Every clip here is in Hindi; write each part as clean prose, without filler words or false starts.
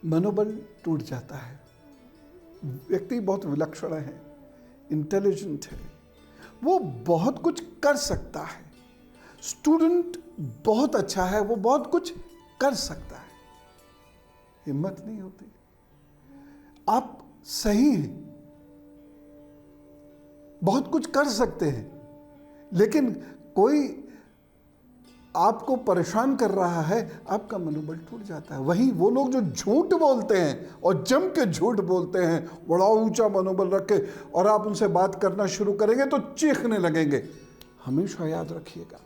मनोबल टूट जाता है। व्यक्ति बहुत विलक्षण है, इंटेलिजेंट है, वो बहुत कुछ कर सकता है। स्टूडेंट बहुत अच्छा है, वो बहुत कुछ कर सकता है, हिम्मत नहीं होती। आप सही हैं, बहुत कुछ कर सकते हैं, लेकिन कोई आपको परेशान कर रहा है, आपका मनोबल टूट जाता है। वहीं वो लोग जो झूठ बोलते हैं और जम के झूठ बोलते हैं, बड़ा ऊंचा मनोबल रखे, और आप उनसे बात करना शुरू करेंगे तो चीखने लगेंगे। हमेशा याद रखिएगा,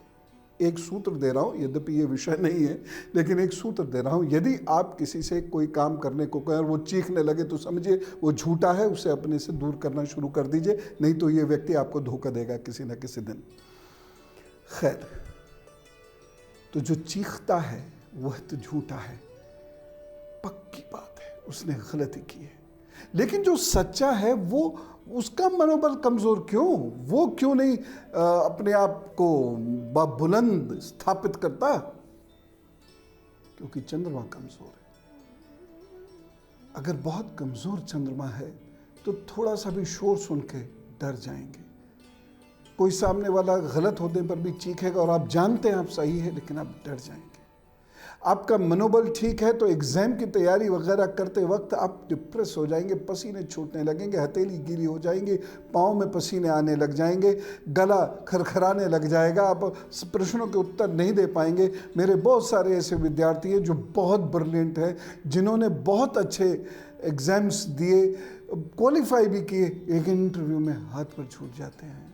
एक सूत्र दे रहा हूं, यद्यपि ये विषय नहीं है, लेकिन एक सूत्र दे रहा हूं। यदि आप किसी से कोई काम करने को कहें और वो चीखने लगे तो समझिए वो झूठा है, उसे अपने से दूर करना शुरू कर दीजिए, नहीं तो ये व्यक्ति आपको धोखा देगा किसी न किसी दिन। खैर, तो जो चीखता है वह तो झूठा है, पक्की बात है, उसने गलती की है। लेकिन जो सच्चा है वो, उसका मनोबल कमजोर क्यों? वो क्यों नहीं अपने आप को बुलंद स्थापित करता? क्योंकि चंद्रमा कमजोर है। अगर बहुत कमजोर चंद्रमा है तो थोड़ा सा भी शोर सुन के डर जाएंगे। कोई सामने वाला गलत होने पर भी चीखेगा और आप जानते हैं आप सही है, लेकिन आप डर जाएंगे। आपका मनोबल ठीक है तो एग्जाम की तैयारी वगैरह करते वक्त आप डिप्रेस हो जाएंगे, पसीने छूटने लगेंगे, हथेली गीली हो जाएंगी, पाँव में पसीने आने लग जाएंगे, गला खरखराने लग जाएगा, आप प्रश्नों के उत्तर नहीं दे पाएंगे। मेरे बहुत सारे ऐसे विद्यार्थी हैं जो बहुत ब्रिलियंट हैं, जिन्होंने बहुत अच्छे एग्ज़ाम्स दिए, क्वालिफाई भी किए, एक इंटरव्यू में हाथ पर छूट जाते हैं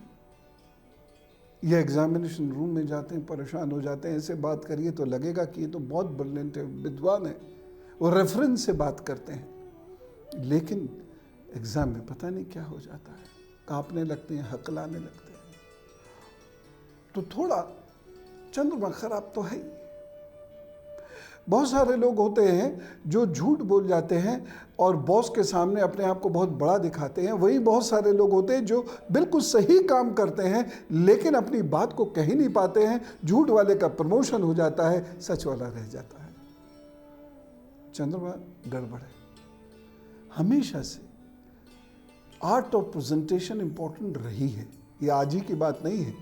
या एग्जामिनेशन रूम में जाते हैं, परेशान हो जाते हैं। ऐसे बात करिए तो लगेगा कि ये तो बहुत ब्रिलियंट है, विद्वान है, वो रेफरेंस से बात करते हैं, लेकिन एग्जाम में पता नहीं क्या हो जाता है, कांपने लगते हैं, हकलाने लगते हैं। तो थोड़ा चंद्रमा खराब तो है ही। बहुत सारे लोग होते हैं जो झूठ बोल जाते हैं और बॉस के सामने अपने आप को बहुत बड़ा दिखाते हैं। वही बहुत सारे लोग होते हैं जो बिल्कुल सही काम करते हैं लेकिन अपनी बात को कह ही नहीं पाते हैं। झूठ वाले का प्रमोशन हो जाता है, सच वाला रह जाता है। चंद्रमा गड़बड़ है। हमेशा से आर्ट ऑफ प्रेजेंटेशन इंपॉर्टेंट रही है, ये आज ही की बात नहीं है।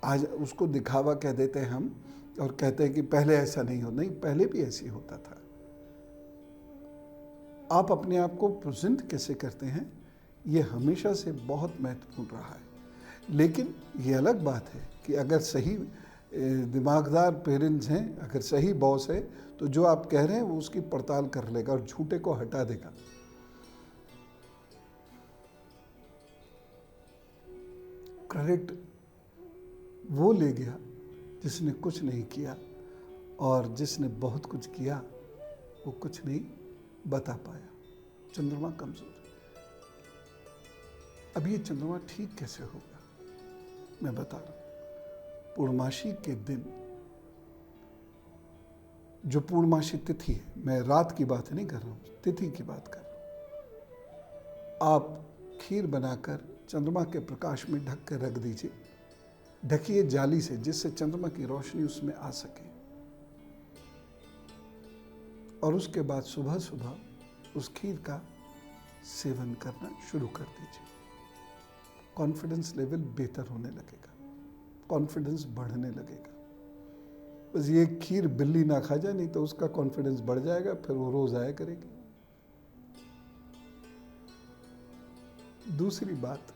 आज उसको दिखावा कह देते हैं हम और कहते हैं कि पहले ऐसा नहीं हो, नहीं, पहले भी ऐसे होता था। आप अपने आप को प्रेजेंट कैसे करते हैं ये हमेशा से बहुत महत्वपूर्ण रहा है। लेकिन ये अलग बात है कि अगर सही दिमागदार पेरेंट्स हैं, अगर सही बॉस है, तो जो आप कह रहे हैं वो उसकी पड़ताल कर लेगा और झूठे को हटा देगा। क्रेडिट वो ले गया जिसने कुछ नहीं किया, और जिसने बहुत कुछ किया वो कुछ नहीं बता पाया। चंद्रमा कमजोर है। अब ये चंद्रमा ठीक कैसे होगा मैं बता रहा हूं। पूर्णमासी के दिन, जो पूर्णमासी तिथि है, मैं रात की बात नहीं कर रहा हूं, तिथि की बात कर रहा हूं। आप खीर बनाकर चंद्रमा के प्रकाश में ढक कर रख दीजिए, ढकिए जाली से, जिससे चंद्रमा की रोशनी उसमें आ सके। और उसके बाद सुबह सुबह उस खीर का सेवन करना शुरू कर दीजिए। कॉन्फिडेंस लेवल बेहतर होने लगेगा, कॉन्फिडेंस बढ़ने लगेगा। बस ये खीर बिल्ली ना खा जाए, नहीं तो उसका कॉन्फिडेंस बढ़ जाएगा, फिर वो रोज आया करेगी। दूसरी बात,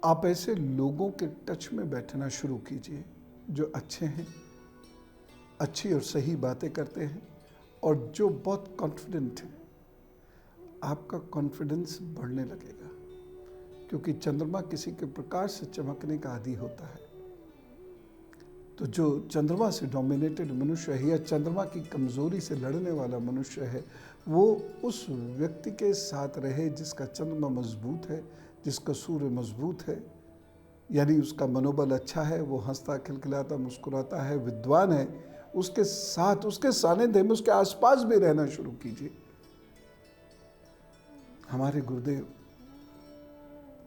आप ऐसे लोगों के टच में बैठना शुरू कीजिए जो अच्छे हैं, अच्छी और सही बातें करते हैं और जो बहुत कॉन्फिडेंट हैं। आपका कॉन्फिडेंस बढ़ने लगेगा, क्योंकि चंद्रमा किसी के प्रकाश से चमकने का आदी होता है। तो जो चंद्रमा से डोमिनेटेड मनुष्य है या चंद्रमा की कमजोरी से लड़ने वाला मनुष्य है, वो उस व्यक्ति के साथ रहे जिसका चंद्रमा मजबूत है, जिसका सूर्य मजबूत है, यानी उसका मनोबल अच्छा है, वो हंसता खिलखिलाता मुस्कुराता है, विद्वान है। उसके साथ, उसके सानिध्य में, उसके आसपास भी रहना शुरू कीजिए। हमारे गुरुदेव